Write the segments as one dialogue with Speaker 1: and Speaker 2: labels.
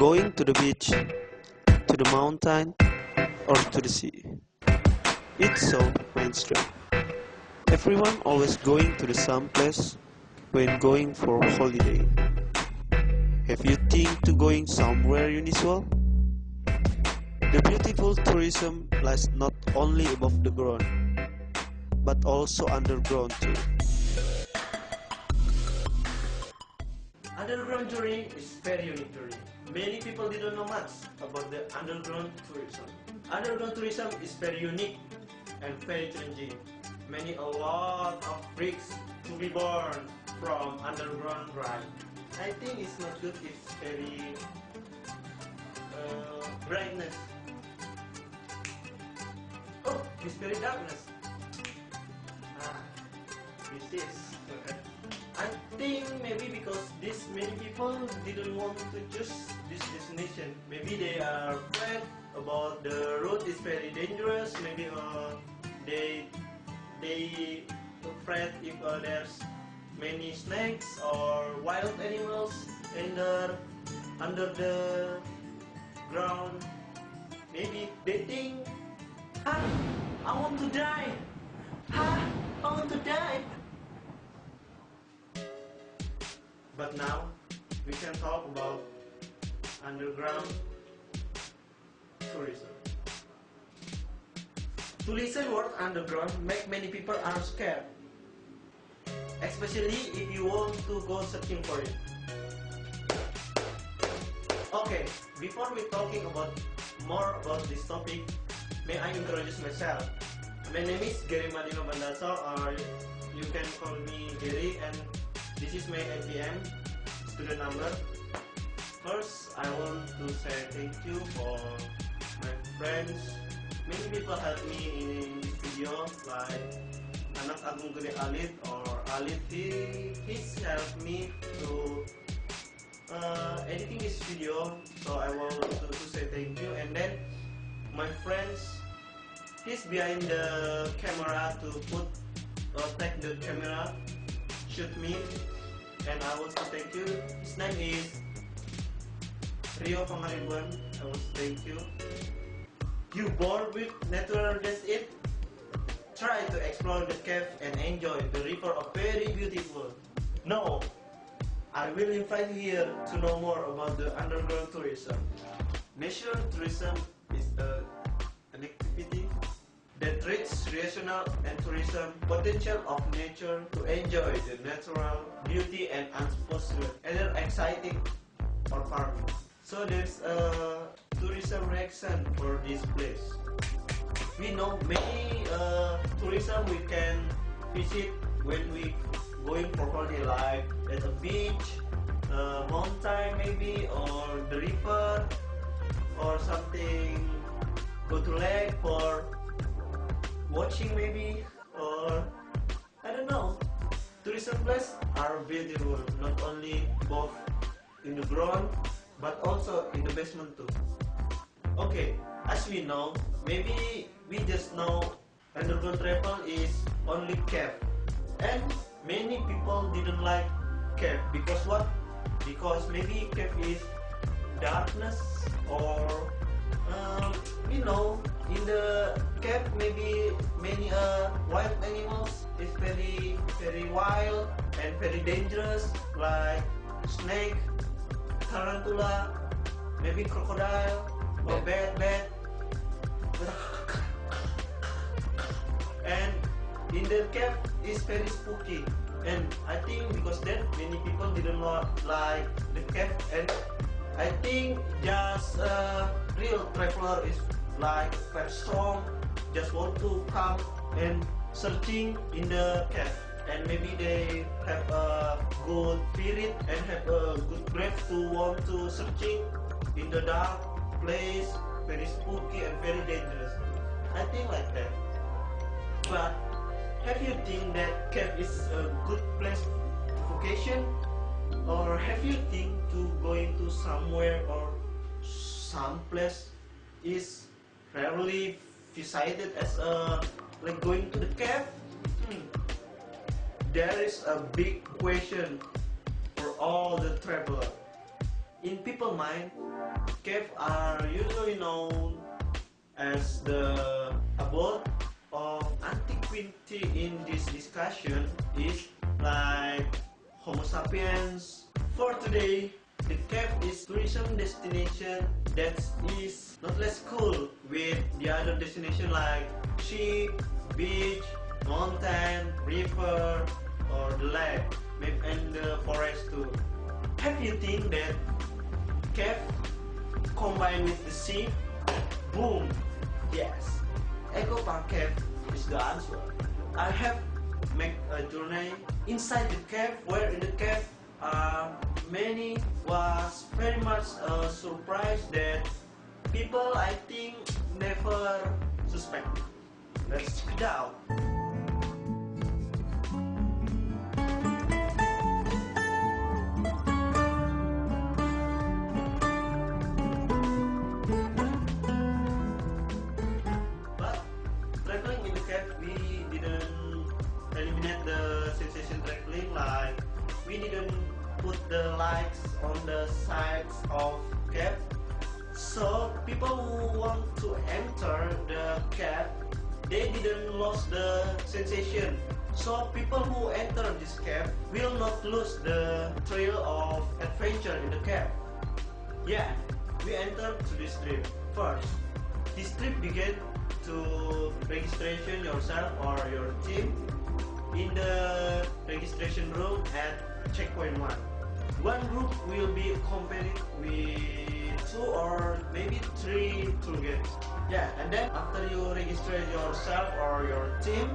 Speaker 1: going to the beach, to the mountain, or to the sea. It's so mainstream. Everyone always going to the some place when going for holiday. Have you think to going somewhere unusual? The beautiful tourism lies not only above the ground, but also underground too.
Speaker 2: Underground touring is very unique touring. Many people didn't know much about the underground tourism. Underground tourism is very unique and very challenging. A lot of freaks to be born from underground ride. I think it's not good if it's very brightness. Oh, it's very darkness. This is. I think maybe because this many people didn't want to choose this destination. Maybe they are afraid about the road is very dangerous. Maybe they afraid if there's many snakes or wild animals under the ground. Maybe they think, I want to die. I want to die. But now we can talk about underground tourism. To listen word underground make many people are scared, especially if you want to go searching for it. Okay, before we talking about more about this topic, may I introduce myself. My name is Gary Madino Bandasor, or you can call me Gary, and this is my APM student number. First, I want to say thank you for my friends. Many people helped me in this video, like Anak Agung Gede Alit or Alit. He's helped me to editing this video, so I want to say thank you. And then my friends, he's behind the camera to take the camera, shoot me, and I want to thank you. His name is Rio Pangaribuan. I want to thank you. You born with natural, that's it. Try to explore the cave and enjoy the river of very beautiful. No, I will invite you here to know more about the underground tourism. Nature tourism is an activity that treats recreational and tourism potential of nature to enjoy the natural beauty and atmosphere, either exciting or farming. So there's a tourism reaction for this place. We know many tourism we can visit when we going for holiday, like at a beach, mountain maybe, or the river, or something. Go to lake for watching maybe, or I don't know. Tourism places are beautiful, not only both in the ground but also in the basement too. Okay, as we know, maybe we just know underground travel is only cave, and many people didn't like cave because what? Because maybe cave is darkness, or in the cave maybe many wild animals is very wild and very dangerous, like snake, tarantula, maybe crocodile or bat. And in the cave is very spooky, and I think because that many people didn't like the cave, and I think just real traveler is like very strong, just want to come and searching in the cave, and maybe they have a good spirit and have a good breath to want to searching in the dark place, very spooky and very dangerous. I think like that. But have you think that cave is a good place to vacation, or have you think to going to somewhere or some place is rarely visited as like going to the cave? There is a big question for all the traveler. In people mind, caves are usually known as the abode of antiquity. In this discussion is like Homo sapiens. For today, the cave is tourism destination that is not less cool with the other destination like sea, beach, mountain, river, or the lake, maybe and the forest too. Have you think that cave combined with the sea? Boom! Yes, Eco Park Cave is the answer. I have made a journey inside the cave, where in the cave many was very much surprised that people I think never suspect. Let's check it out. But traveling in the cave, we didn't eliminate the sensation traveling, like we didn't put the lights on the sides of cave. So people who want to enter the cave, they didn't lose the sensation. So people who enter this cave will not lose the thrill of adventure in the cave. Yeah, we entered to this trip first. This trip began to registration yourself or your team in the registration room at checkpoint 1. One group will be accompanied with 2 or maybe 3 tour guides. Yeah, and then after you register yourself or your team,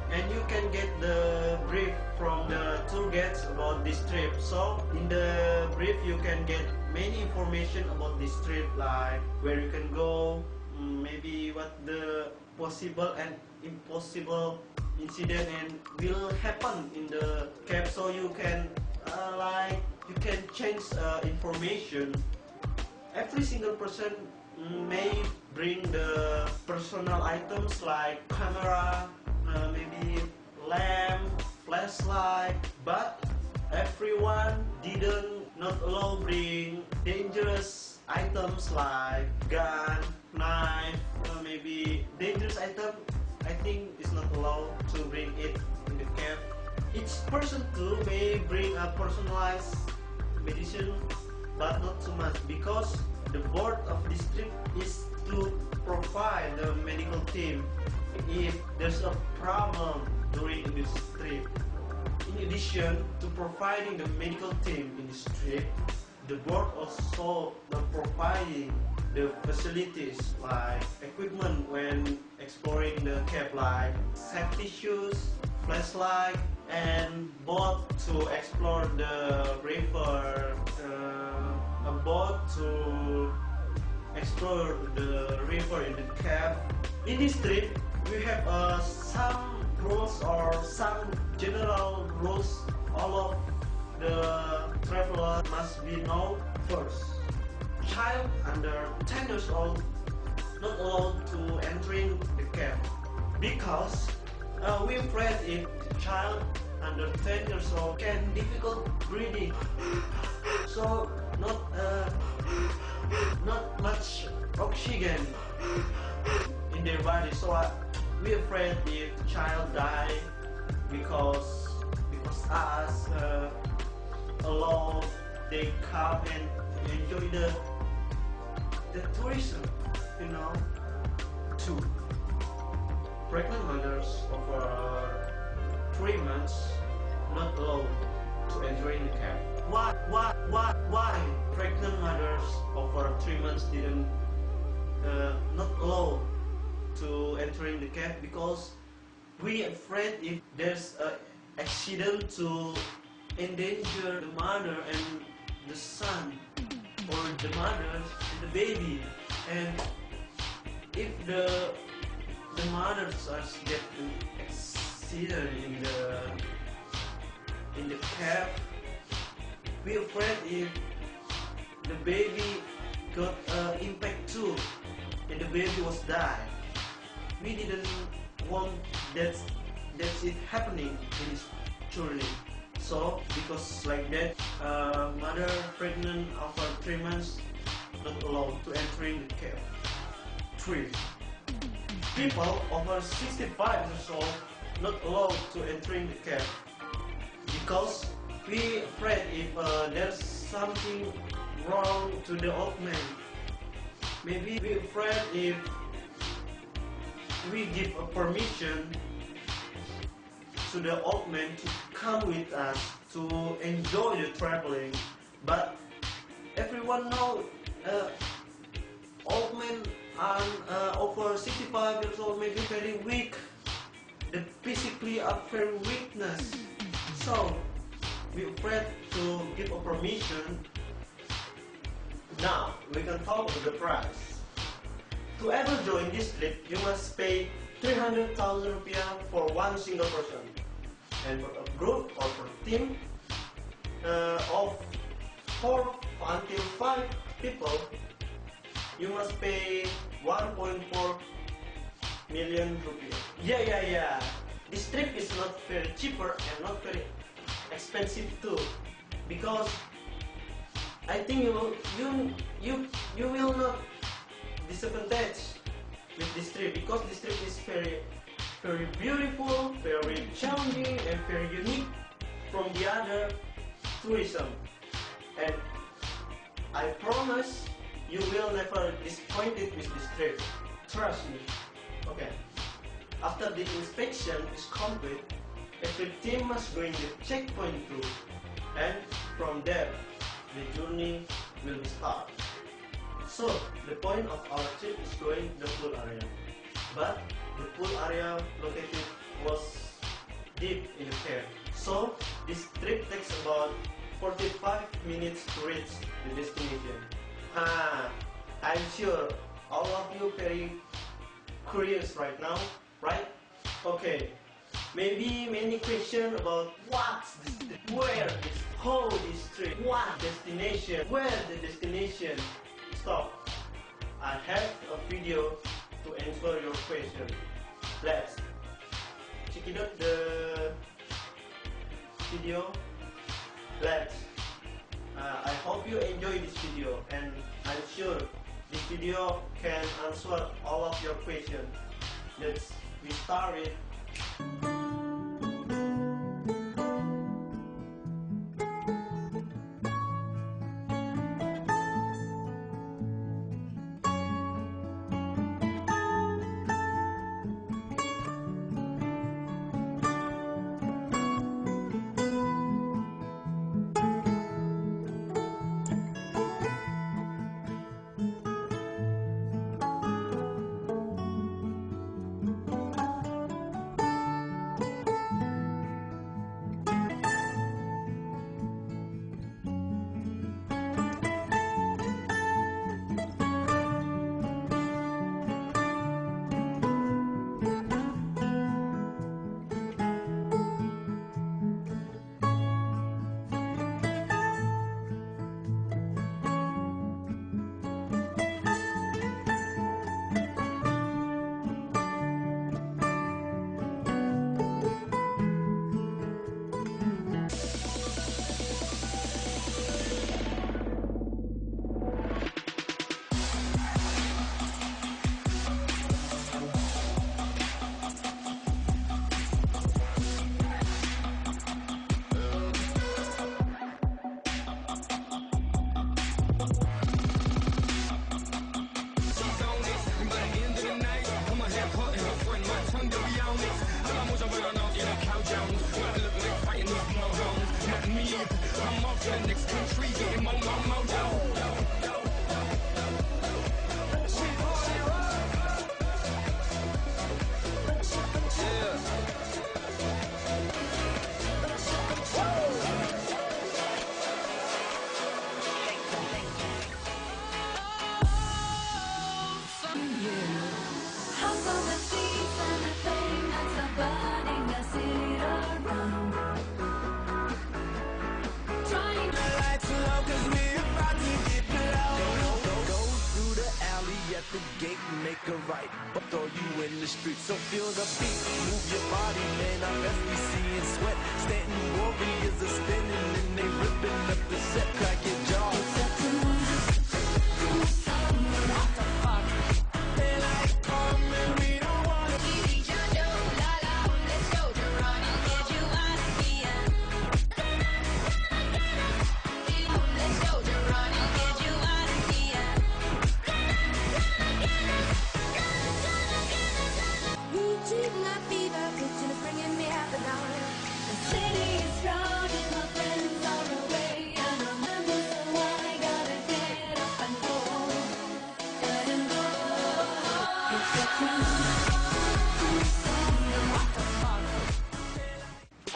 Speaker 2: and you can get the brief from the tour guides about this trip. So in the brief you can get many information about this trip, like where you can go, maybe what the possible and impossible incident and will happen in the cave, so you can you can change information. Every single person may bring the personal items like camera, maybe lamp, flashlight, but everyone didn't not allow bring dangerous items like gun, knife, maybe dangerous item. I think it's not allowed to bring it in the cave. Each person too may bring a personalized medicine, but not too much, because the board of this trip is to provide the medical team if there's a problem during this trip. In addition to providing the medical team in this trip, the board also providing the facilities like equipment when exploring the cave, like safety shoes, flashlight, and boat to explore the river, a boat to explore the river in the cave. In this trip, we have some rules or some general rules all of the traveler must be known. First, child under 10 years old not allowed to entering the cave, because we're afraid if the child under 10 years old can difficult breathing, so not much oxygen in their body. So we're afraid if child die because us allow they come and enjoy the tourism, you know. 2, pregnant mothers over 3 months not allowed to enter in the camp. Why pregnant mothers over 3 months didn't not allowed to enter in the camp? Because we afraid if there's a accident to endanger the mother and the son, or the mother and the baby, and if the mothers are get an accident in the cave, we afraid if the baby got impact too and the baby was died. We didn't want that's it happening in this journey. So because like that, mother pregnant after 3 months not allowed to entering the cave. 3. People over 65 years old not allowed to entering the cave because we afraid if there's something wrong to the old man. Maybe we afraid if we give a permission to the old man to come with us to enjoy the traveling, but everyone know old men are over 65 years old may be very weak. The physically are very weakness. So we afraid to give a permission. Now we can talk about the price. To ever join this trip, you must pay 300,000 rupiah for one single person, and for a group or for a team of 4 until 5 people, you must pay 1.4 million rupiah. Yeah. This trip is not very cheaper and not very expensive too, because I think you will not disadvantage with this trip, because this trip is very beautiful, very challenging, and very unique from the other tourism. And I promise you will never disappointed with this trip. Trust me. Okay. After the inspection is complete, every team must go in the checkpoint too, and from there the journey will be start. So the point of our trip is going to the pool area, but the pool area located was deep in the cave. So this trip takes about 45 minutes to reach the destination. I'm sure all of you very curious right now, right? Okay, maybe many questions about what's this, where is, how this trip, what destination, where the destination. Stop. I have a video to answer your question. Let's check it out the video. I hope you enjoy this video, and I'm sure this video can answer all of your questions. Let's we start it.
Speaker 3: the street. So feel the beat, move your body, man. I'm Wesley seeing sweat. Stanton warriors are spinning and they ripping up the set. Crack your jaw.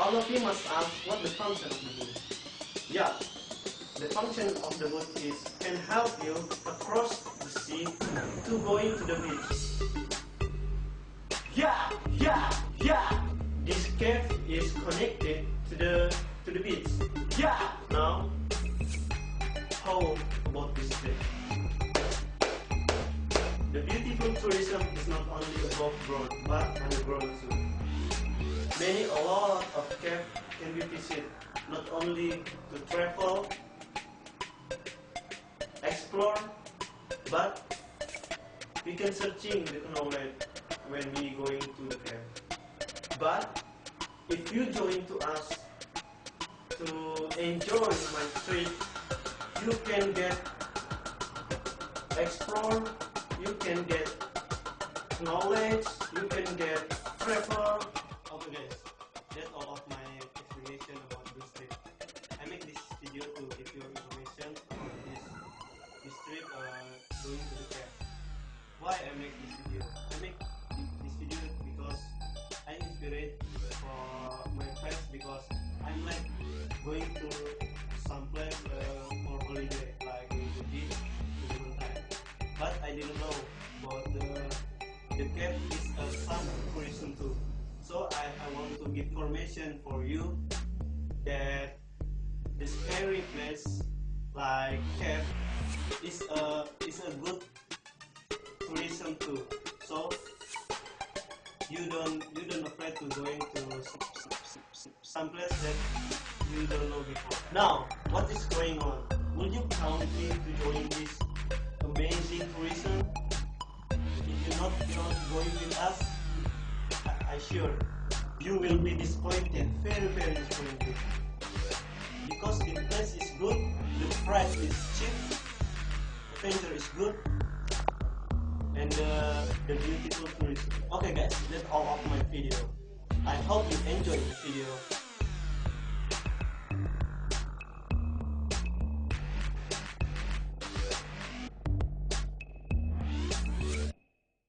Speaker 2: All of you must ask what the function of the boot. Yeah, the function of the boot is can help you across the sea to going to the beach. Yeah. This cave is connected to the beach. Yeah. Now, how about this cave? The beautiful tourism is not only above ground but underground too. A lot of caves can be visited, not only to travel, explore, but we can searching the knowledge when we going to the cave. But if you join to us to enjoy my trip, you can get explore, you can get knowledge, you can get travel. Okay guys, that's all of my explanation about this trip. I make this video to give you information about this trip going to the cave. Why I make this video? I make this video because I inspired for my friends because I'm like going to some place for holiday, like going to beach, to the mountain. But I didn't know about the cave is some tourism too. So I want to give information for you that the scary place like cave is a good tourism too. So you don't afraid to going to some place that you don't know before. Now, what is going on? Will you count me to join this amazing tourism? If you're not going with us, I sure you will be disappointed, very disappointed. Because the place is good, the price is cheap, the adventure is good, and the beautiful tourism. Okay guys, that's all of my video. I hope you enjoyed the video.